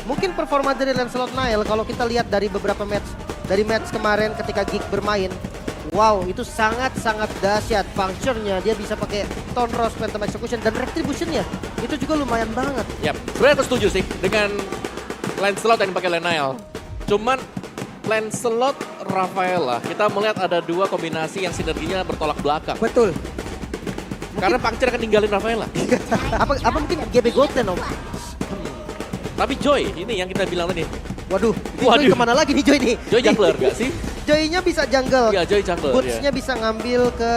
Mungkin performa dari Lancelot Nile kalau kita lihat dari beberapa match kemarin ketika Geek bermain, wow, itu sangat-sangat dahsyat. Puncture-nya dia bisa pakai Tone Rose, Phantom Execution, dan Retribution-nya itu juga lumayan banget. Yap, sebenarnya aku setuju sih dengan Lancelot yang dipakai Lenial. Cuman Lancelot, Rafaela, kita melihat ada dua kombinasi yang sinerginya bertolak belakang. Betul. Karena Puncture akan ninggalin Rafaela. apa mungkin GB Goldland om? Tapi Joy, ini yang kita bilang tadi. Waduh, Joy kemana lagi nih Joy nih? Joy jungler gak sih? Joy-nya bisa jungle. Iya, Joy jungler. Boots-nya bisa ngambil ke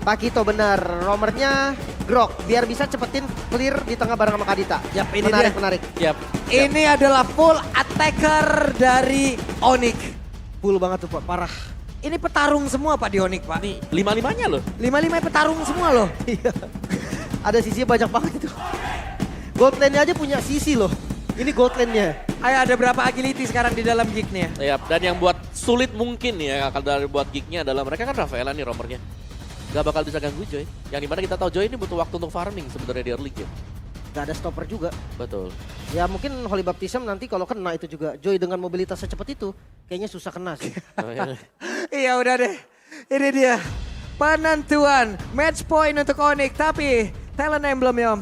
Pakito benar. Roamer-nya Grok biar bisa cepetin clear di tengah bareng sama Kadita. Yap, ini menarik. Yap. Ini adalah full attacker dari Onyx. Full banget tuh Pak, parah. Ini petarung semua Pak di Onyx Pak. Nih, 5-5-nya loh. 5-5 petarung semua loh. Iya. Ada sisinya banyak banget itu. Gold lane-nya aja punya sisi loh. Ini gold lane-nya. Ayo ada berapa agility sekarang di dalam gignya? Yap, dan yang buat sulit mungkin ya akan dari buat gignya adalah mereka kan Rafaela nih romernya. Gak bakal bisa ganggu Joy. Yang dimana kita tahu Joy ini butuh waktu untuk farming sebenarnya di early game. Gak ada stopper juga. Betul. Ya mungkin Holy Baptism nanti kalau kena itu juga. Joy dengan mobilitas secepat itu kayaknya susah kena sih. Iya udah deh. Ini dia penentuan match point untuk Onyx. Tapi talent emblem ya Om.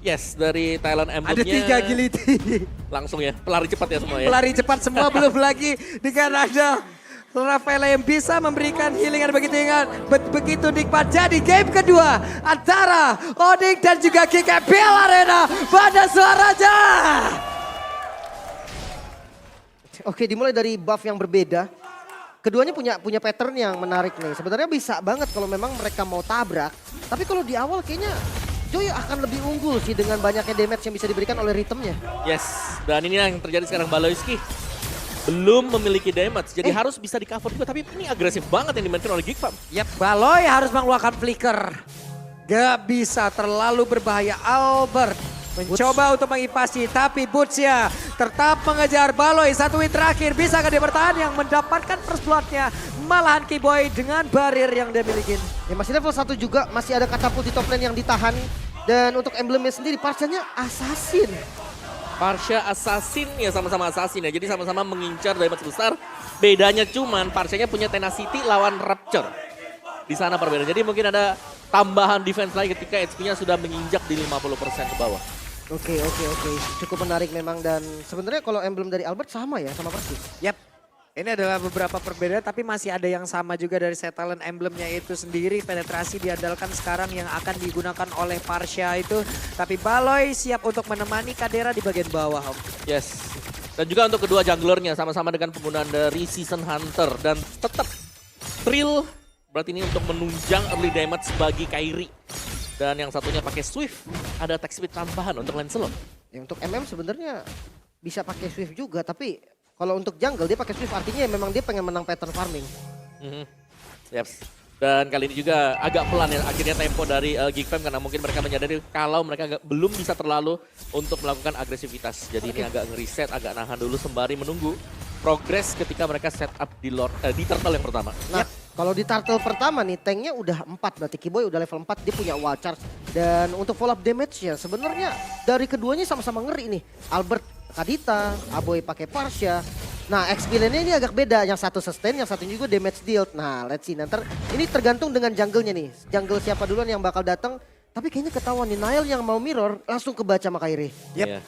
Yes, dari Thailand Emblemnya. Ada 3 agility. Langsung ya, pelari cepat ya semua ya. Pelari cepat semua belum lagi dengan ada Rafaela yang bisa memberikan healing yang begitu nikmat. Jadi game kedua antara Onyx dan juga GKBL Arena pada suaranya. Oke, dimulai dari buff yang berbeda. Keduanya punya pattern yang menarik nih. Sebenarnya bisa banget kalau memang mereka mau tabrak. Tapi kalau di awal kayaknya Joy akan lebih unggul sih dengan banyaknya damage yang bisa diberikan oleh ritmenya. Yes, dan ini yang terjadi sekarang. Baloyski belum memiliki damage, jadi harus bisa di cover juga. Tapi ini agresif banget yang dimainkan oleh Geekfam. Yap, Baloy harus mengeluarkan flicker. Gak bisa, terlalu berbahaya. Albert mencoba untuk mengipasi, tapi Boots-nya tetap mengejar Baloy. Satu win terakhir, bisa dia bertahan yang mendapatkan first blood-nya. Malahan Keyboy dengan barir yang dia miliki. Ya masih level 1 juga, masih ada katapult di top lane yang ditahan. Dan untuk emblemnya sendiri, Parsha-nya Assassin. Parsha Assassin ya sama-sama Assassin ya, jadi sama-sama mengincar damage besar. Bedanya cuman Parsha-nya punya Tenacity lawan Rapture. Di sana perbedaan, jadi mungkin ada tambahan defense lagi ketika HP-nya sudah menginjak di 50% ke bawah. Oke. Cukup menarik memang dan sebenarnya kalau emblem dari Albert sama ya, sama persis. Yap. Ini adalah beberapa perbedaan tapi masih ada yang sama juga dari set talent emblemnya itu sendiri. Penetrasi diandalkan sekarang yang akan digunakan oleh Parsha itu. Tapi Baloy siap untuk menemani Kadera di bagian bawah Om. Yes. Dan juga untuk kedua junglernya sama-sama dengan penggunaan dari Season Hunter. Dan tetap Thrill berarti ini untuk menunjang early damage bagi Kairi. Dan yang satunya pakai Swift, ada attack speed tambahan untuk Lancelot. Ya, untuk MM sebenarnya bisa pakai Swift juga tapi kalau untuk jungle dia pakai Swift artinya memang dia pengen menang pattern farming. Yep. Dan kali ini juga agak pelan ya akhirnya tempo dari Geekfam karena mungkin mereka menyadari kalau mereka belum bisa terlalu untuk melakukan agresivitas. Jadi ini agak ngereset, agak nahan dulu sembari menunggu progress ketika mereka setup di turtle yang pertama. Nah, kalau di turtle pertama nih tanknya udah 4 berarti Keyboy udah level 4 dia punya wall charge. Dan untuk follow up damage-nya sebenarnya dari keduanya sama-sama ngeri nih. Albert Kadita, Aboy pakai Parsha. Nah, XP lane-nya ini agak beda. Yang satu sustain, yang satu juga damage dealt. Nah, let's see. Nanti ini tergantung dengan jungle-nya nih. Jungle siapa duluan yang bakal datang. Tapi kayaknya ketahuan nih, Nile yang mau mirror langsung kebaca sama Kairi. Yep. Yeah.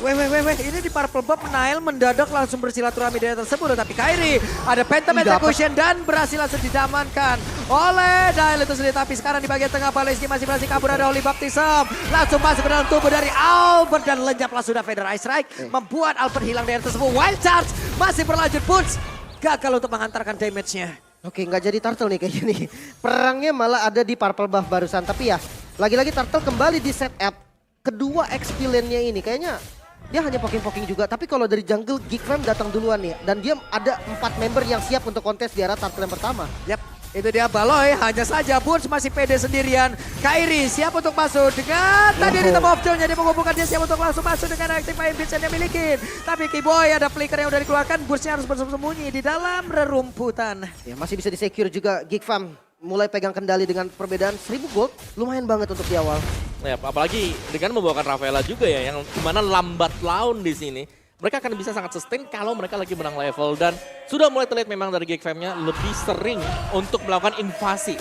Weh, ini di Purple Buff Nile mendadak langsung bersilaturahmi dari tersebut. Tapi Kairi ada Phantom Execution dan berhasil langsung didamankan oleh Nile itu sendiri. Tapi sekarang di bagian tengah Baloyski masih berhasil kabur dari Holy Baptism. Langsung masuk ke dalam tubuh dari Albert dan lenyap langsung dari Feather Ice Strike. Membuat Albert hilang dari tersebut. Wild Charge masih berlanjut Boots. Gagal untuk mengantarkan damage-nya. Oke, nggak jadi turtle nih kayaknya nih. Perangnya malah ada di Purple Buff barusan. Tapi ya, lagi-lagi turtle kembali di setup. Kedua XP lane-nya ini kayaknya dia hanya poking-poking juga. Tapi kalau dari jungle Geekfam datang duluan nih. Dan dia ada 4 member yang siap untuk kontes di arah turtle yang pertama. Yap, itu dia Baloy. Hanya saja Boots masih pede sendirian. Kairi siap untuk masuk dengan tadi di top of nya dia mengumpulkan dia siap untuk langsung masuk dengan active fire beats yang dia miliki. Tapi Keyboy ada flicker yang udah dikeluarkan. Bootsnya harus bersembunyi di dalam rerumputan. Ya masih bisa disecure juga Geekfam. Mulai pegang kendali dengan perbedaan 1000 gold. Lumayan banget untuk di awal. Ya, apalagi dengan membawakan Rafaela juga ya, yang dimana lambat laun di sini. Mereka akan bisa sangat sustain kalau mereka lagi menang level. Dan sudah mulai terlihat memang dari GigFam-nya lebih sering untuk melakukan invasi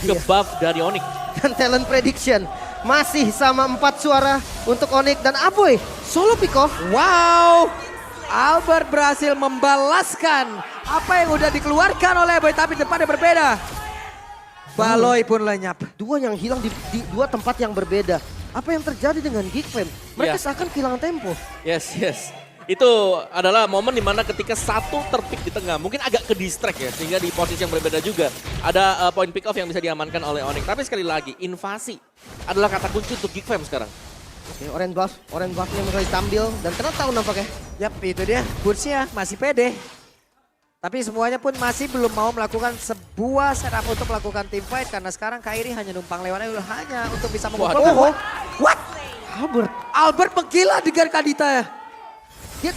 ke buff dari Onyx. Dan talent prediction masih sama 4 suara untuk Onyx dan Aboy. Solo pick off. Wow, Albert berhasil membalaskan apa yang udah dikeluarkan oleh Aboy, tapi tempatnya berbeda. Baloy pun lenyap. Dua yang hilang di dua tempat yang berbeda. Apa yang terjadi dengan GigFam? Mereka seakan kehilangan tempo. Yes. Itu adalah momen dimana ketika satu terpick di tengah, mungkin agak ke distract ya, sehingga di posisi yang berbeda juga ada point pick off yang bisa diamankan oleh Onyx. Tapi sekali lagi, invasi adalah kata kunci untuk GigFam sekarang. Oke, orange buffnya mulai tampil dan kena tahu nampaknya. Yap, itu dia. Bursia masih pede. Tapi semuanya pun masih belum mau melakukan sebuah setup untuk melakukan team fight. Karena sekarang Kairi hanya numpang lewat hanya untuk bisa memukul. What? Albert menggila dengan Kadita ya.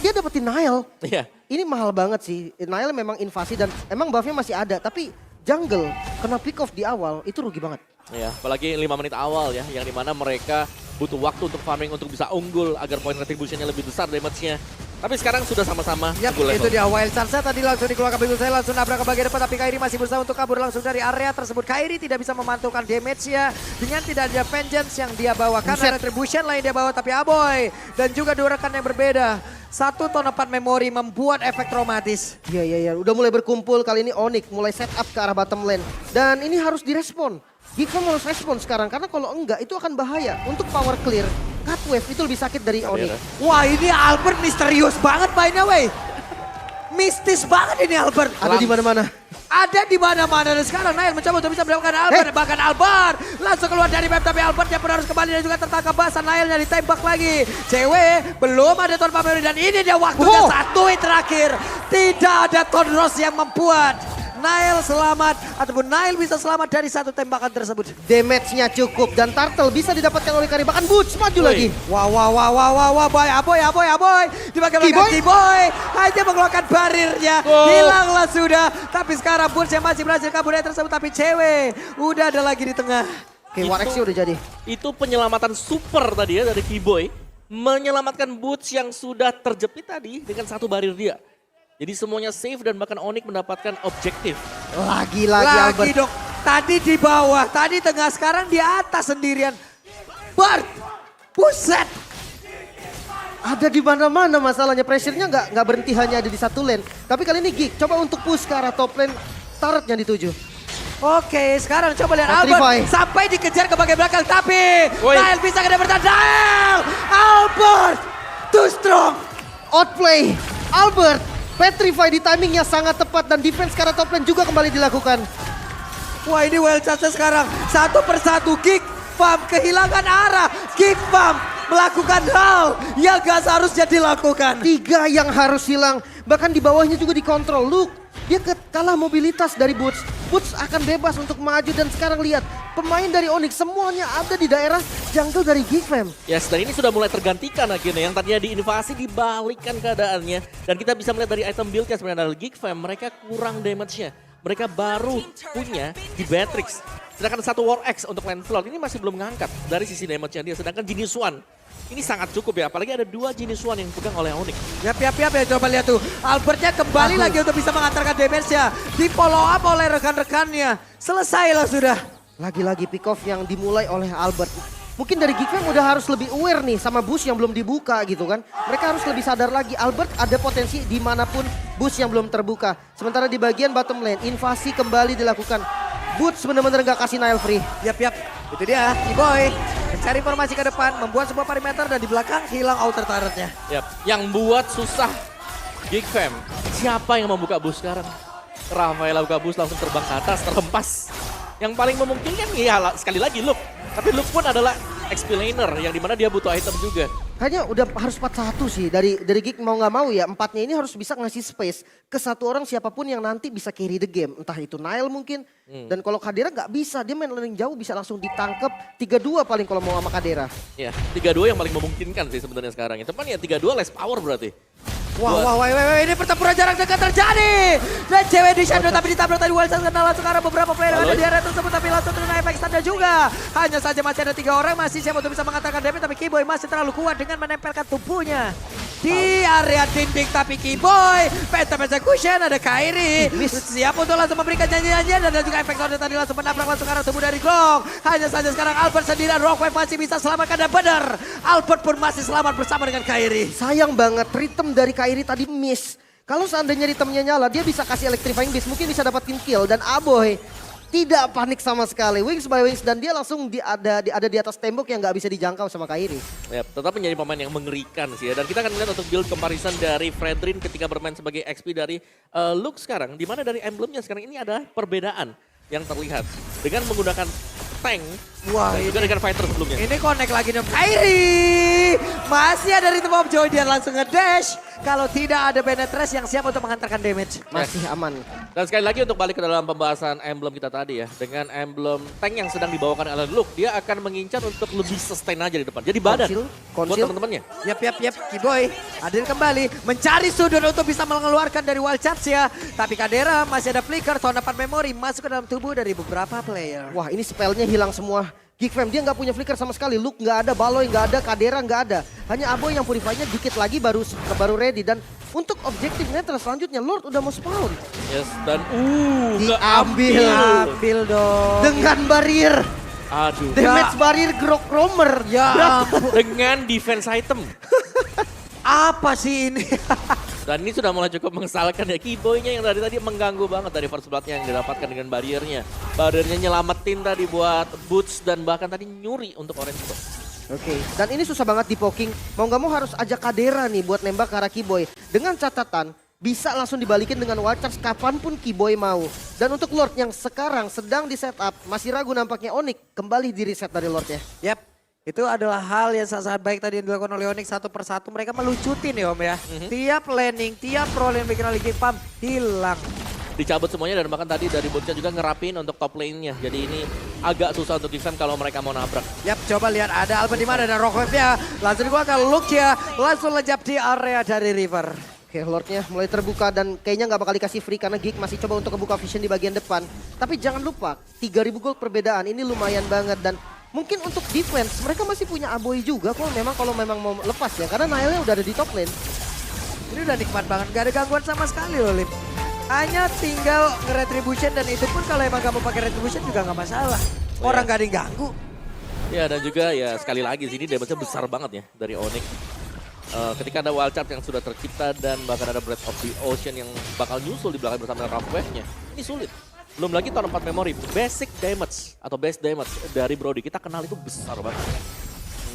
Dia dapetin Nile. Iya. Ini mahal banget sih. Nile memang invasi dan emang buffnya masih ada. Tapi jungle kena pick off di awal itu rugi banget. Ya, apalagi 5 menit awal ya, yang dimana mereka butuh waktu untuk farming untuk bisa unggul agar point retribution-nya lebih besar damage-nya. Tapi sekarang sudah sama-sama Yap, unggul level. itu dia Wild Sunset tadi langsung dikeluarkan begitu saya langsung nabrak ke bagian depan, tapi Kairi masih berusaha untuk kabur langsung dari area tersebut. Kairi tidak bisa memantulkan damage-nya dengan tidak ada Vengeance yang dia bawa. Karena Retribution lain dia bawa, tapi Aboy dan juga dua rekan yang berbeda. Satu ton 4 memori membuat efek traumatis. Iya. Udah mulai berkumpul kali ini Onyx mulai set up ke arah bottom lane. Dan ini harus direspon. GigFam harus respon sekarang karena kalau enggak itu akan bahaya. Untuk power clear, cut wave itu lebih sakit dari Onyx. Wah, ini Albert misterius banget mainnya, wey. Mistis banget ini Albert. Ada di mana-mana. Ada di mana-mana dan sekarang Nile mencoba untuk bisa mendapatkan Albert. Bahkan Albert langsung keluar dari map, tapi Albert yang pun harus kembali dan juga tertangkap basah. Nile-nya ditembak lagi. Cewek belum ada Ton Pameri dan ini dia waktunya satu hit terakhir. Tidak ada Ton Ross yang membuat Nile selamat ataupun Nile bisa selamat dari satu tembakan tersebut. Damage-nya cukup dan Turtle bisa didapatkan oleh Kairi. Bahkan Boots maju lagi. Wow, boy, Aboy. Di bagian belakang T-Boy hanya mengeluarkan barirnya. Hilanglah sudah. Tapi sekarang Boots yang masih berhasil kabur dari tersebut. Tapi cewek udah ada lagi di tengah. Oke, Warexnya udah jadi. Itu penyelamatan super tadi ya dari T-Boy. Menyelamatkan Boots yang sudah terjepit tadi dengan satu barir dia. Jadi semuanya safe dan bahkan Onyx mendapatkan objektif. Lagi Albert. Dok. Tadi di bawah, tadi tengah, sekarang di atas sendirian. Bart, buset. Ada di mana-mana masalahnya. Pressure-nya nggak berhenti hanya ada di satu lane. Tapi kali ini Gig coba untuk push ke arah top lane. Turret yang dituju. Oke, sekarang coba lihat Petrify. Albert sampai dikejar ke bagian belakang. Tapi Nile bisa kedapatan Nile. Albert, too strong. Outplay, Albert. Petrify di timingnya sangat tepat dan defense ke arah top lane juga kembali dilakukan. Wah, ini Wild Chance sekarang satu persatu GigFam kehilangan arah. GigFam melakukan hal yang gak seharusnya dilakukan. 3 yang harus hilang, bahkan di bawahnya juga dikontrol. Look, dia kalah mobilitas dari Boots. Boots akan bebas untuk maju dan sekarang lihat pemain dari Onyx semuanya ada di daerah jungle dari GigFam. Yes, dan ini sudah mulai tergantikan akhirnya. Yang tadinya diinvasi dibalikkan keadaannya. Dan kita bisa melihat dari item build-nya sebenarnya dari GigFam, mereka kurang damage-nya. Mereka baru punya di Beatrix. Sedangkan satu War X untuk Lancelot ini masih belum ngangkat dari sisi damage-nya dia. Sedangkan Genius One ini sangat cukup ya, apalagi ada 2 Genius One yang dipegang oleh Onyx. Yap, ya coba lihat tuh. Albertnya kembali lagi untuk bisa mengantarkan damage-nya. Di follow up oleh rekan-rekannya. Selesailah sudah. Lagi-lagi pick off yang dimulai oleh Albert. Mungkin dari GigFam udah harus lebih aware nih sama boost yang belum dibuka gitu kan. Mereka harus lebih sadar lagi Albert ada potensi dimanapun boost yang belum terbuka. Sementara di bagian bottom lane invasi kembali dilakukan. Boots bener-bener gak kasih Nile free. Yap. Itu dia, T-Boy. Mencari formasi ke depan, membuat sebuah perimeter dan di belakang hilang outer turretnya. Yap, yang buat susah GigFam. Siapa yang membuka bus sekarang? Rafaela buka bus langsung terbang ke atas, terhempas. Yang paling memungkinkan ya sekali lagi Luke. Tapi Luke pun adalah explainer yang dimana dia butuh item juga. Kayaknya udah harus 4-1 sih dari Gig mau nggak mau ya. 4-nya ini harus bisa ngasih space ke satu orang siapapun yang nanti bisa carry the game. Entah itu Nile mungkin. Dan kalau Kadera nggak bisa, dia main lane jauh bisa langsung ditangkep 3-2 paling kalau mau sama Kadera. Ya, 3-2 yang paling memungkinkan sih sebenarnya sekarang. Itu kan ya 3-2 less power berarti. Wah, ini pertempuran jarak dekat terjadi. Dan cewek di Shadow tapi ditabrak tadi Wilson kena langsung karena beberapa player yang ada di area tersebut tapi langsung kena efek standa juga. Hanya saja masih ada 3 orang masih siap untuk bisa mengatakan damage tapi Keyboy masih terlalu kuat dengan menempelkan tubuhnya di area dinding tapi Keyboy Phantom Execution ada Kairi siap untuk langsung memberikan janji-janjian dan juga efek standa tadi langsung menabrak langsung karena tubuh dari Glong. Hanya saja sekarang Albert sendirian, Rockwave masih bisa selamatkan dan benar Albert pun masih selamat bersama dengan Kairi. Sayang banget, rhythm dari Kairi tadi miss. Kalau seandainya rhythmnya nyala, dia bisa kasih electrifying beast, mungkin bisa dapatin kill. Dan Aboy tidak panik sama sekali, wings by wings. Dan dia langsung ada di atas tembok yang nggak bisa dijangkau sama Kairi. Ya, tetap menjadi pemain yang mengerikan sih ya. Dan kita akan melihat untuk build comparison dari Fredrin ketika bermain sebagai XP dari Luke sekarang. Dimana dari emblemnya sekarang ini ada perbedaan yang terlihat. Dengan menggunakan tank, Wah, dan juga dengan fighter sebelumnya. Ini connect lagi dengan Kairi. Masih ada Rhythm of Joy, dia langsung nge-dash. Kalau tidak ada Benetres yang siap untuk mengantarkan damage. Masih aman. Dan sekali lagi untuk balik ke dalam pembahasan emblem kita tadi ya. Dengan emblem tank yang sedang dibawakan oleh Luke, dia akan mengincar untuk lebih sustain aja di depan. Jadi badan buat Konsil. teman-temannya. Yap, Keyboy hadir kembali. Mencari sudut untuk bisa mengeluarkan dari wild charge ya. Tapi Kadera masih ada flicker, sound dapat memori masuk ke dalam tubuh dari beberapa player. Wah, ini spellnya hilang semua. Geek Fam dia nggak punya flicker sama sekali. Luke nggak ada, Baloy nggak ada, Kadera nggak ada. Hanya Aboy yang purify-nya dikit lagi baru ready. Dan untuk objektif netral selanjutnya Lord udah mau spawn. Yes, dan Ambil dong. Dengan barrier. aduh. Damage barrier Grok Romer. Ya, Dengan defense item. apa sih ini? Dan ini sudah mulai cukup mengesalkan ya. Keyboy-nya yang tadi mengganggu banget dari first blood-nya yang didapatkan dengan barriernya. Barriernya nyelamatin tadi buat Boots dan bahkan tadi nyuri untuk Orange Box. Oke, dan ini susah banget di poking. Mau nggak mau harus ajak Kadera nih buat nembak ke arah Keyboy. Dengan catatan, bisa langsung dibalikin dengan wild charge kapanpun Keyboy mau. Dan untuk Lord yang sekarang sedang di setup, masih ragu nampaknya Onyx kembali di reset dari Lord ya. Yap, itu adalah hal yang sangat baik tadi yang dilakukan oleh Onyx satu persatu. Mereka melucutin ya Om ya. Tiap landing, tiap roll yang bikin oleh Pump hilang. Dicabut semuanya dan bahkan tadi dari Bootsnya juga ngerapin untuk top lane-nya. Jadi ini agak susah untuk defend kalau mereka mau nabrak. Yap, coba lihat ada Albert di mana dan Rockwave-nya. Langsung dikeluarkan Luke ya, langsung lejap di area dari River. Oke, Lordnya mulai terbuka dan kayaknya nggak bakal dikasih free karena Geek masih coba untuk membuka vision di bagian depan. Tapi jangan lupa, 3.000 gold perbedaan ini lumayan banget dan mungkin untuk defense mereka masih punya Aboy juga kalau memang mau lepas ya. Karena Nailnya udah ada di top lane. Ini udah nikmat banget, gak ada gangguan sama sekali loh Lim. Hanya tinggal nge-retribution dan itu pun kalau emang gak mau pakai retribution juga gak masalah. Orang gak ada yang ganggu. Ya dan juga ya sekali lagi sini damage-nya besar banget ya dari Onyx. Ketika ada wild charge yang sudah tercipta dan bahkan ada Breath of the Ocean yang bakal nyusul di belakang bersama dengan Rockwave-nya. Ini sulit. Belum lagi tahun 4 memory, basic damage atau base damage dari Brody. Kita kenal itu besar banget.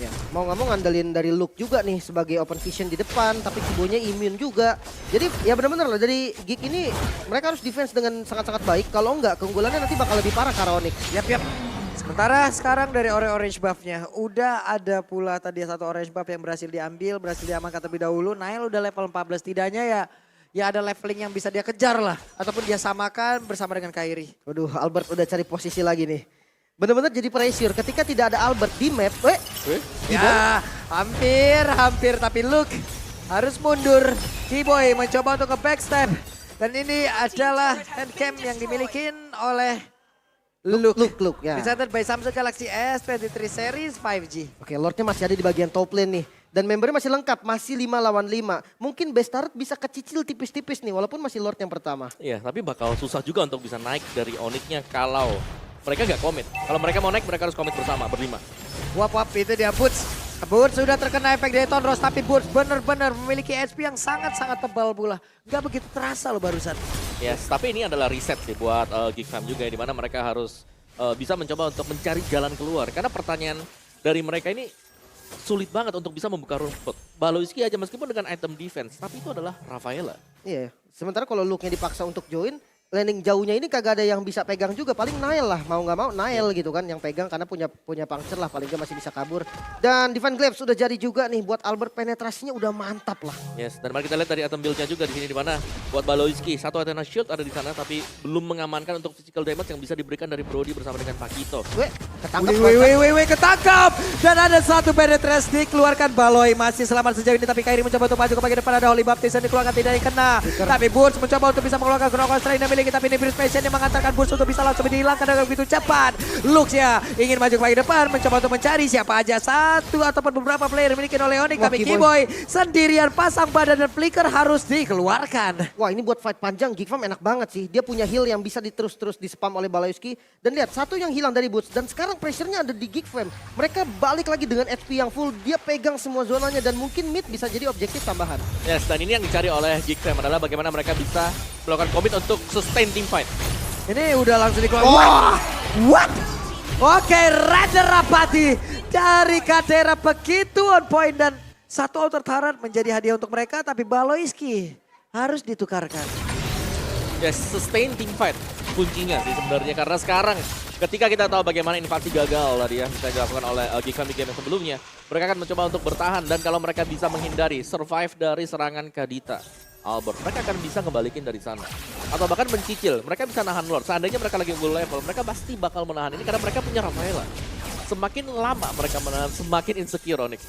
Ya, mau nggak mau ngandelin dari Luke juga nih sebagai open vision di depan, tapi Keyboy-nya immune juga. Jadi ya benar-benar loh, dari Geek ini mereka harus defense dengan sangat-sangat baik. Kalau enggak, keunggulannya nanti bakal lebih parah karena Onyx. Yap. Sementara sekarang dari orange buff-nya, udah ada pula tadi satu orange buff yang berhasil diambil, berhasil diamankan terlebih dahulu. Nail udah level 14, tidaknya ya ada leveling yang bisa dia kejar lah. Ataupun dia samakan bersama dengan Kairi. Waduh, Albert udah cari posisi lagi nih. Bener-bener jadi pressure ketika tidak ada Albert di map. Ya, hampir tapi Luke harus mundur. Keyboy mencoba untuk ke backstep. Dan ini adalah handcam yang dimiliki oleh Luke ya. presented by Samsung Galaxy S23 series 5G. Oke, Lordnya masih ada di bagian top lane nih. Dan membernya masih lengkap, masih 5 lawan 5. Mungkin best turret bisa kecicil tipis-tipis nih, walaupun masih Lord yang pertama. Iya, tapi bakal susah juga untuk bisa naik dari Onyx-nya kalau mereka nggak komit. Kalau mereka mau naik, mereka harus komit bersama, berlima. Wap, itu dia Boots. Boots sudah terkena efek Dayton Rose, tapi Boots benar-benar memiliki HP yang sangat-sangat tebal pula. Gak begitu terasa loh barusan. Yes, tapi ini adalah reset sih buat Geek Fam juga, di mana mereka harus bisa mencoba untuk mencari jalan keluar. Karena pertanyaan dari mereka ini sulit banget untuk bisa membuka rumput. Baloiski aja meskipun dengan item defense, tapi itu adalah Rafaela. Iya, sementara kalau Luke-nya dipaksa untuk join, landing jauhnya ini kagak ada yang bisa pegang juga. Paling Nail lah, mau nggak mau Nail gitu kan yang pegang karena punya puncture lah, paling nggak masih bisa kabur. Dan Divine Glaive sudah jadi juga nih buat Albert, penetrasinya udah mantap lah. Yes, dan mari kita lihat dari item build-nya juga di sini di mana buat Baloyski. Satu Athena Shield ada di sana tapi belum mengamankan untuk physical damage yang bisa diberikan dari Brody bersama dengan Pakito. Weh, ketangkap. Wih, ketangkap. Dan ada satu penetrasi dikeluarkan. Baloy masih selamat sejauh ini tapi Kairi mencoba untuk maju ke bagian depan, ada Holy Baptist yang dikeluarkan tidak kena. Tapi Burst mencoba untuk bisa mengeluarkan Chrono Strain yang miliki, tapi ini Bruce Passion yang mengantarkan Burst untuk bisa langsung dihilangkan dengan begitu cepat. Lux ya ingin maju ke bagian depan, mencoba untuk mencari siapa aja satu ataupun beberapa player yang dimiliki oleh Onyx, tapi Kiboy sendirian pasang badan dan flicker harus dikeluarkan. Wah, ini buat fight panjang Geek Fam enak banget sih. Dia punya heal yang bisa terus di-spam oleh Baloyski. Dan lihat, satu yang hilang dari Boots. Dan sekarang pressure-nya ada di Geek Fam. Mereka balik lagi dengan HP yang full. Dia pegang semua zonanya dan mungkin mid bisa jadi objektif tambahan. Yes, dan ini yang dicari oleh Geek Fam adalah bagaimana mereka bisa melakukan commit untuk sustain team fight. Ini udah langsung dikeluarkan. Wah! What? Oke, Raja Rapati dari Kadera begitu on point dan satu outer turret menjadi hadiah untuk mereka, tapi Baloyski harus ditukarkan. Yes, sustain team fight kuncinya sih sebenarnya karena sekarang ketika kita tahu bagaimana invasi gagal tadi ya bisa dilakukan oleh Geek Fam di game yang sebelumnya, mereka akan mencoba untuk bertahan dan kalau mereka bisa menghindari survive dari serangan Kadita Albert, mereka akan bisa ngebalikin dari sana atau bahkan mencicil, mereka bisa nahan Lord. Seandainya mereka lagi unggul level, mereka pasti bakal menahan ini karena mereka punya Rafaela. Semakin lama mereka menahan, semakin insecure Onyx.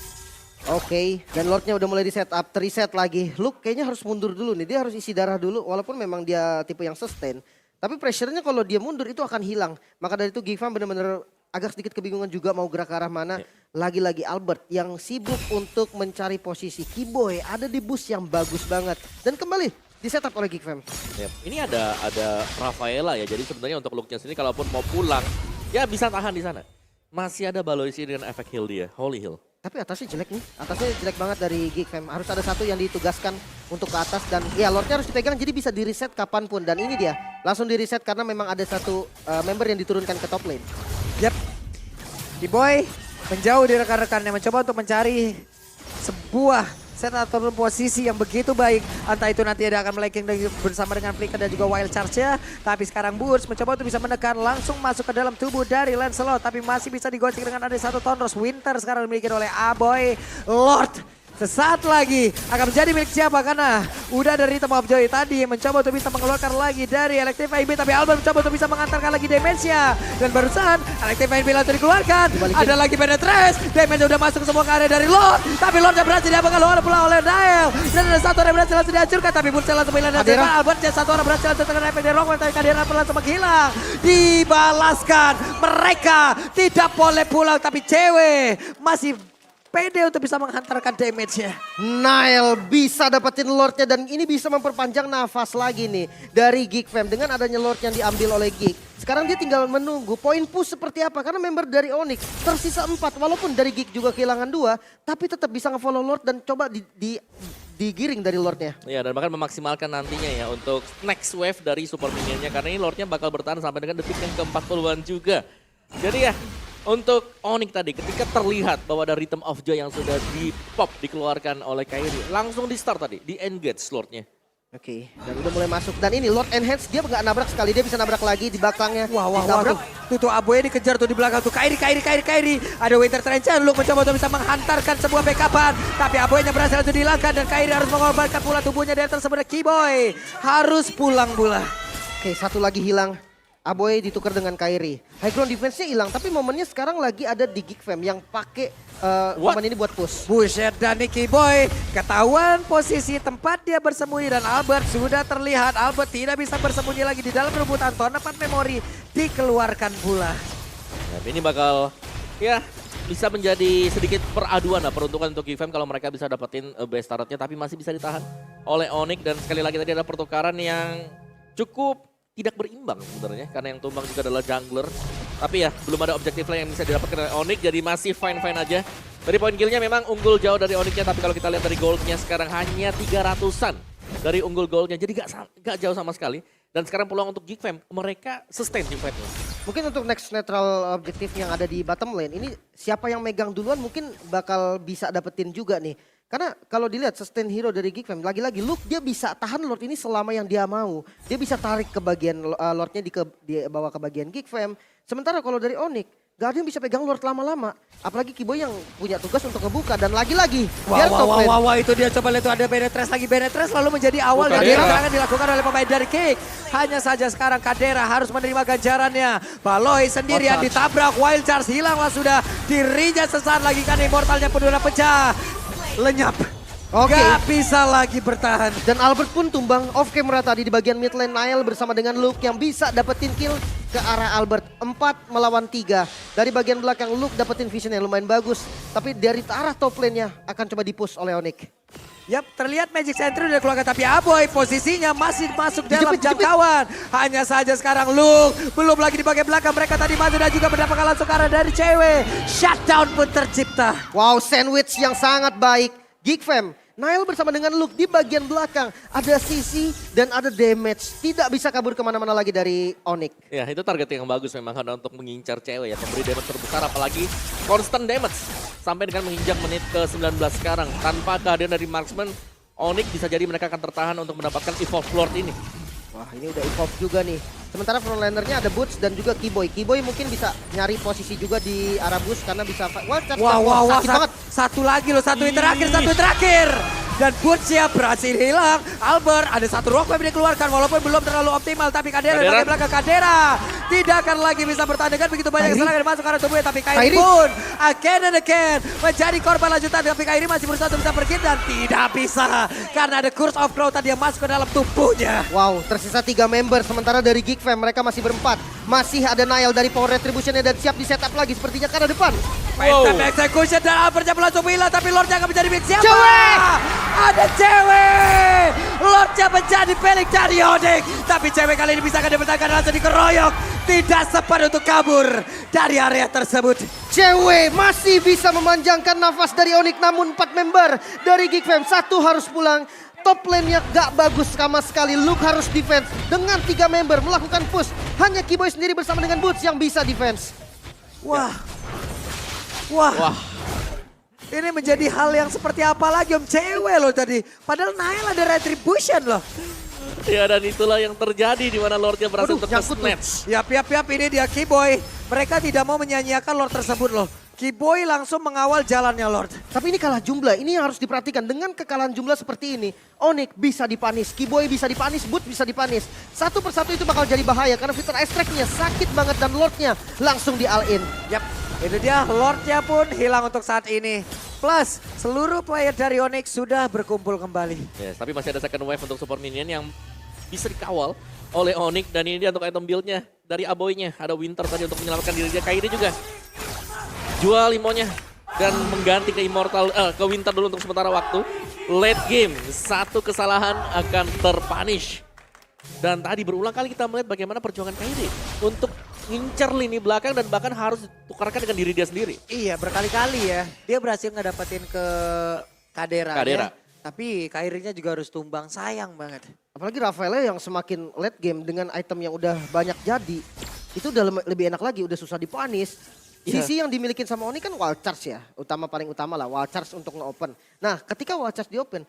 Oke, dan Lordnya udah mulai di setup, reset lagi. Luke kayaknya harus mundur dulu nih, dia harus isi darah dulu walaupun memang dia tipe yang sustain. Tapi pressure-nya kalau dia mundur itu akan hilang. Maka dari itu Geek Fam benar-benar agak sedikit kebingungan juga mau gerak ke arah mana. Lagi-lagi Albert yang sibuk untuk mencari posisi. Kiboy ada di boost yang bagus banget. Dan kembali di setup oleh Geek Fam. Yep. Ini ada Rafaela ya, jadi sebenarnya untuk Luke-nya sendiri kalaupun mau pulang, ya bisa tahan di sana. Masih ada Baloyski dengan efek heal dia, Holy Heal. Tapi atasnya jelek nih, atasnya jelek banget dari Geek Fam. Harus ada satu yang ditugaskan untuk ke atas dan ya Lordnya harus dipegang jadi bisa di-reset kapanpun. Dan ini dia, langsung di-reset karena memang ada satu member yang diturunkan ke top lane. Yap, Kiboy menjauh dari rekan-rekannya, mencoba untuk mencari sebuah set atau posisi yang begitu baik. Entah itu nanti dia akan meleking bersama dengan Flicker dan juga Wild Charge-nya. Tapi sekarang Burst mencoba untuk bisa menekan langsung masuk ke dalam tubuh dari Lancelot. Tapi masih bisa digocek dengan ada satu Tonros. Winter sekarang dimiliki oleh Aboy Lord. Sesaat lagi akan menjadi milik siapa karena udah dari Rhythm of Joy tadi mencoba untuk bisa mengeluarkan lagi dari Elective IB, tapi Albert mencoba untuk bisa mengantarkan lagi damage-nya dan barusan Elective IB langsung dikeluarkan. Ada lagi penetrate, damage udah masuk semua ke area dari Lord, tapi Lordnya berhasil diapakan pula oleh Nail dan ada satu orang berhasil langsung dihancurkan, tapi Bursa langsung menghilang dari Albert dan satu orang berhasil langsung terkena efek dari Rockman, tapi Kadera langsung menghilang. Dibalaskan, mereka tidak boleh pulang tapi cewek masih pede untuk bisa menghantarkan damage-nya. Nail bisa dapetin Lordnya dan ini bisa memperpanjang nafas lagi nih dari Geek Fam dengan adanya Lord yang diambil oleh Geek. Sekarang dia tinggal menunggu poin push seperti apa karena member dari Onyx tersisa 4 walaupun dari Geek juga kehilangan 2 tapi tetap bisa nge-follow Lord dan coba digiring dari Lordnya. Ya dan bahkan memaksimalkan nantinya ya untuk next wave dari super minionnya karena ini Lordnya bakal bertahan sampai dengan detik yang ke-40-an juga. Jadi ya untuk Onyx tadi ketika terlihat bahwa ada Rhythm of Joy yang sudah di-pop dikeluarkan oleh Kairi, langsung di start tadi, di-engage Lordnya. Oke, dan udah mulai masuk. Dan ini Lord Enhance dia nggak nabrak sekali, dia bisa nabrak lagi di belakangnya. Wah, tuh Aboy dikejar tuh di belakang tuh. Kairi. Ada Winter Trencher, Luke mencoba untuk bisa menghantarkan sebuah backupan. Tapi Aboynya berhasil untuk dihilangkan dan Kairi harus mengorbankan pula tubuhnya dari tersebut. Kiboy harus pulang pula. Oke, satu lagi hilang. Aboy ditukar dengan Kairi. High ground defense-nya hilang, tapi momennya sekarang lagi ada di Geek Fam yang pakai momen ini buat push. Buset dan Nicky Boy ketahuan posisi tempat dia bersembunyi dan Albert sudah terlihat. Albert tidak bisa bersembunyi lagi di dalam rebutan tournament memori dikeluarkan pula. Nah, ini bakal ya bisa menjadi sedikit peraduan lah peruntukan untuk Geek Fam kalau mereka bisa dapetin base turret-nya tapi masih bisa ditahan oleh Onyx dan sekali lagi tadi ada pertukaran yang cukup tidak berimbang sebenarnya karena yang tumbang juga adalah jungler. Tapi ya belum ada objektif lain yang bisa didapatkan oleh Onyx jadi masih fine-fine aja. Dari poin kill-nya memang unggul jauh dari Onyx-nya tapi kalau kita lihat dari gold-nya sekarang hanya 300-an dari unggul gold-nya. Jadi gak jauh sama sekali. Dan sekarang peluang untuk Geek Fam mereka sustain team fight-nya. Mungkin untuk next neutral objektif yang ada di bottom lane ini siapa yang megang duluan mungkin bakal bisa dapetin juga nih. Karena kalau dilihat sustain hero dari Geek Fam, lagi-lagi Luke dia bisa tahan Lord ini selama yang dia mau. Dia bisa tarik ke bagian Lordnya di bawa ke bagian Geek Fam. Sementara kalau dari Onyx, gak ada yang bisa pegang Lord lama-lama. Apalagi Kiboy yang punya tugas untuk ngebuka. Dan lagi-lagi, biar top lane. Wah, itu dia coba lihat tuh ada Benetres lagi. Benetres lalu menjadi awal Bukan dari Kadera. serangan dilakukan oleh pemain dari Kick. Hanya saja sekarang Kadera harus menerima ganjarannya. Baloi sendirian Charge. ditabrak, Wild Charge hilanglah sudah. Dirinya sesaat lagi kan Immortalnya pun udah pecah. Lenyap. Oke. Gak bisa lagi bertahan. Dan Albert pun tumbang off camera tadi di bagian mid lane. Niall bersama dengan Luke yang bisa dapetin kill ke arah Albert. 4 melawan 3. Dari bagian belakang Luke dapetin vision yang lumayan bagus. Tapi dari arah top lane-nya akan coba dipush oleh Onyx. Yap, terlihat Magic Sentry udah keluarga tapi Aboy posisinya masih masuk dalam Dijepit. jangkauan. Hanya saja sekarang Luke belum lagi di bagian belakang. Mereka tadi masuk dan juga mendapatkan langsung arah dari cewek. Shutdown pun tercipta. Wow, sandwich yang sangat baik. Geek Fam, Niall bersama dengan Luke di bagian belakang. Ada CC dan ada damage. Tidak bisa kabur kemana-mana lagi dari Onyx. Ya itu target yang bagus memang karena untuk mengincar cewek ya. Memberi damage terbesar apalagi constant damage. Sampai dengan menginjak menit ke-19 sekarang. Tanpa kehadiran dari marksman, Onyx bisa jadi mereka akan tertahan untuk mendapatkan Evolve Lord ini. Wah, ini udah evolve juga nih. Sementara frontlanernya ada Boots dan juga Kiboy. Kiboy mungkin bisa nyari posisi juga di arah boost karena bisa... Wah, sakit banget. Satu lagi loh, satu yang terakhir. Dan Boots siap berhasil hilang. Albert ada satu rock wave dikeluarkan walaupun belum terlalu optimal. Tapi Kadera di bagian belakang Kadera tidak akan lagi bisa bertahan dengan begitu banyak serangan yang masuk ke arah tubuhnya. Tapi Kairi pun again and again menjadi korban lanjutan. Tapi Kairi masih berusaha untuk bisa pergi dan tidak bisa. Karena ada Curse of Crow tadi yang masuk ke dalam tubuhnya. Wow, tersisa 3 member. Sementara dari Geek Fam mereka masih berempat. Masih ada Niall dari Power Retribution-nya dan siap di setup lagi sepertinya ke arah depan. Phantom Execution dan Albertnya langsung hilang. Tapi Lordnya akan menjadi milik siapa? Cewek! Ada cewek! Lordnya menjadi milik dari Onyx. Tapi cewek kali ini bisa akan dipertahankan langsung dikeroyok. Tidak sempat untuk kabur dari area tersebut. Cewek masih bisa memanjangkan nafas dari Onyx namun 4 member dari Geek Fam. Satu harus pulang. Top lane-nya gak bagus sama sekali. Luke harus defense dengan 3 member melakukan push. Hanya Kiboy sendiri bersama dengan Boots yang bisa defense. Wah. Ini menjadi hal yang seperti apa lagi Om? Cewek loh tadi. Padahal Niall ada retribution loh. Ya dan itulah yang terjadi di mana Lordnya berhasil Waduh, nyangkut tuh. snatch. Yap, ini dia Kiboy. Mereka tidak mau menyanyiakan Lord tersebut loh. Kiboy langsung mengawal jalannya Lord. Tapi ini kalah jumlah, ini yang harus diperhatikan. Dengan kekalahan jumlah seperti ini, Onyx bisa dipanis, Kiboy bisa dipanis, Boots bisa dipanis. Satu persatu itu bakal jadi bahaya karena fitur ice track-nya sakit banget dan Lordnya langsung di all-in. Yap, itu dia Lordnya pun hilang untuk saat ini. Plus, seluruh player dari Onyx sudah berkumpul kembali. Yes, tapi masih ada second wave untuk support minion yang bisa dikawal oleh Onyx. Dan ini dia untuk item build-nya dari Aboy-nya. Ada Winter tadi untuk menyelamatkan diri dia. Kairi juga jual Imonya dan mengganti ke Immortal, ke Winter dulu untuk sementara waktu. Late game, satu kesalahan akan terpunish. Dan tadi berulang kali kita melihat bagaimana perjuangan Kairi untuk ngincer lini belakang dan bahkan harus ditukarkan dengan diri dia sendiri. Iya, berkali-kali ya. Dia berhasil ngedapetin ke Kadera. Kadera. Tapi Kairinya juga harus tumbang, sayang banget. Apalagi Rafaela yang semakin late game dengan item yang udah banyak jadi. Itu udah lebih enak lagi, udah susah dipanis. Iya. Sisi yang dimiliki sama Oni kan wild charge ya, paling utama lah wild charge untuk nge-open. Nah ketika wild charge di-open,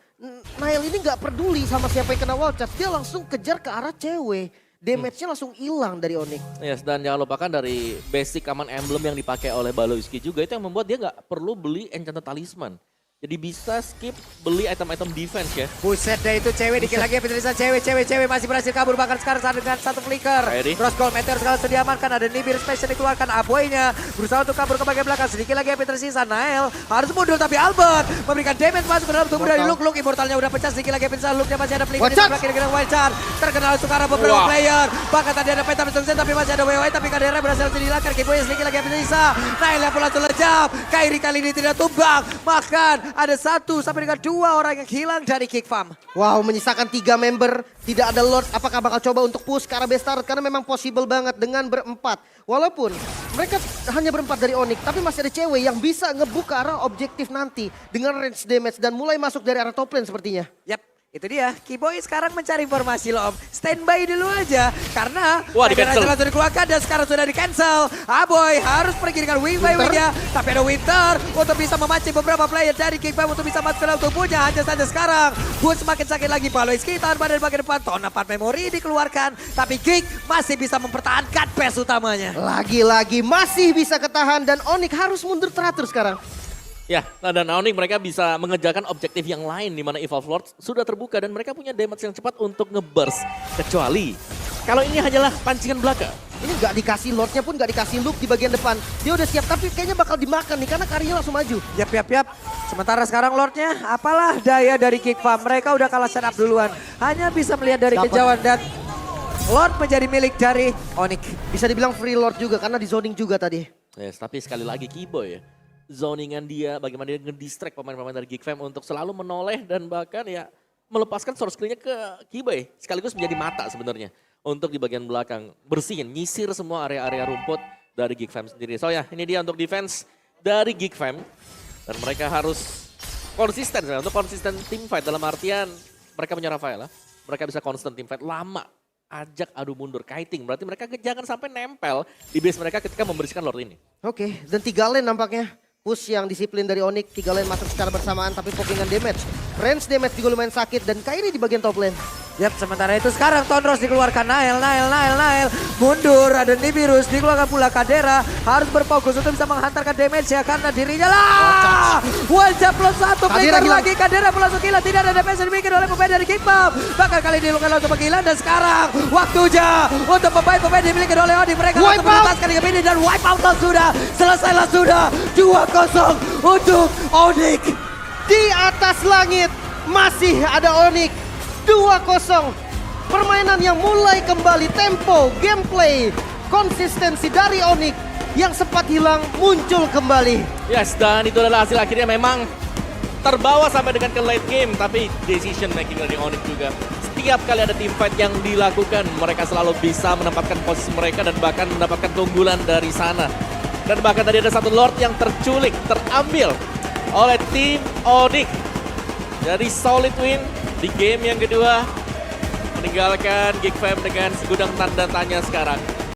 Niall ini gak peduli sama siapa yang kena wild charge, dia langsung kejar ke arah cewek. Damage-nya langsung hilang dari Onyx. Yes, dan jangan lupakan dari basic command emblem yang dipakai oleh Baloyski juga itu yang membuat dia nggak perlu beli enchanted talisman. Jadi bisa skip beli item-item defense ya. Buset deh itu cewek dikit lagi penjelasan cewek masih berhasil kabur bahkan sekarang dengan satu flicker. Cross gold meteor segala sudah diamankan, ada Nibir special dikeluarkan, Aboy-nya berusaha untuk kabur ke bagian belakang, sedikit lagi yang tersisa. Niall harus mundur tapi Albert memberikan damage masuk ke dalam tubuh dari Luke. Immortalnya udah pecah, sedikit lagi yang tersisa. Luke-nya masih ada flicker di belakang dengan wild charge. Terkenal untuk arah beberapa player. Bahkan tadi ada Phantom Execution tapi masih ada WW tapi Kadera berhasil dihilangkan. Kiboy sedikit lagi yang tersisa. Niall yang langsung lejap. Kairi kali ini tidak tumbang. Bahkan ada 1 sampai dengan 2 orang yang hilang dari Geek Fam. Wow, menyisakan 3 member, tidak ada Lord. Apakah bakal coba untuk push ke arah best turret? Karena memang possible banget dengan berempat. Walaupun mereka hanya berempat dari Onyx, tapi masih ada cewek yang bisa ngebuka arah objektif nanti dengan range damage dan mulai masuk dari arah top lane sepertinya. Yap, Itu dia, Kiboy sekarang mencari informasi loh Om. Standby dulu aja, karena Wah, di-cancel. langsung dikeluarkan dan sekarang sudah di-cancel. Aboy harus pergi dengan wing-nya, tapi ada Winter untuk bisa memancing beberapa player dari Geek5 untuk bisa masuk ke dalam tubuhnya. Hanya saja sekarang, Bun semakin sakit lagi. Paloiski tahan pada bagian depan, Tona 4 memori dikeluarkan. Tapi Geek masih bisa mempertahankan pace utamanya. Lagi-lagi masih bisa ketahan dan Onyx harus mundur teratur sekarang. Ya, nah dan Onyx mereka bisa mengejarkan objektif yang lain di mana Evolve Lord sudah terbuka dan mereka punya damage yang cepat untuk nge-burst. Kecuali kalau ini hanyalah pancingan belaka. Ini nggak dikasih Lordnya pun nggak dikasih loop di bagian depan. Dia udah siap tapi kayaknya bakal dimakan nih karena Karinnya langsung maju. Yap. Sementara sekarang Lordnya, apalah daya dari Geek5. Mereka udah kalah setup duluan. Hanya bisa melihat dari Dapat. kejauhan dan Lord menjadi milik dari Onyx. Bisa dibilang free Lord juga karena di zoning juga tadi. Yes, tapi sekali lagi Kiboy ya. Zoningan dia, bagaimana dia ngedistract pemain-pemain dari Geek5 untuk selalu menoleh dan bahkan ya melepaskan source skill-nya ke Kiboy. Sekaligus menjadi mata sebenarnya untuk di bagian belakang. Bersihin, nyisir semua area-area rumput dari Geek5 sendiri. So ya, ini dia untuk defense dari Geek5. Dan mereka harus konsisten. Untuk konsisten team fight dalam artian mereka punya Rafaela. Mereka bisa konsisten team fight lama. Ajak adu mundur, kiting. Berarti mereka jangan sampai nempel di base mereka ketika membersihkan Lord ini. Oke, dan 3 lane nampaknya. Push yang disiplin dari Onyx, 3 lane masuk secara bersamaan tapi pokingan damage. Range damage juga lumayan sakit dan Kairi di bagian top lane. Yap, sementara itu sekarang Tonros dikeluarkan. Nail. Mundur, ada Nibiru's, dikeluarkan pula Kadera. Harus berfokus untuk bisa menghantarkan damage ya karena dirinya lah. Wajah plus 1, flicker lagi. Kadera langsung gila, tidak ada damage yang dibikin oleh pemain dari Geek5. Bahkan kali ini Luka langsung menghilang dan sekarang waktunya untuk pemain-pemain dimiliki oleh Odi. Mereka langsung menuntaskan hingga ini dan wipe out sudah. Selesailah sudah. 2-0 untuk Onyx. Di atas langit masih ada Onyx. 2-0. Permainan yang mulai kembali, tempo, gameplay, konsistensi dari Onyx yang sempat hilang muncul kembali. Yes, dan itu adalah hasil akhirnya memang terbawa sampai dengan ke late game. Tapi decision making dari Onyx juga. Setiap kali ada team fight yang dilakukan, mereka selalu bisa menempatkan posisi mereka dan bahkan mendapatkan keunggulan dari sana. Dan bahkan tadi ada satu Lord yang terculik, terambil oleh tim Onyx. Jadi solid win di game yang kedua. Meninggalkan Geek5 dengan segudang tanda tanya sekarang.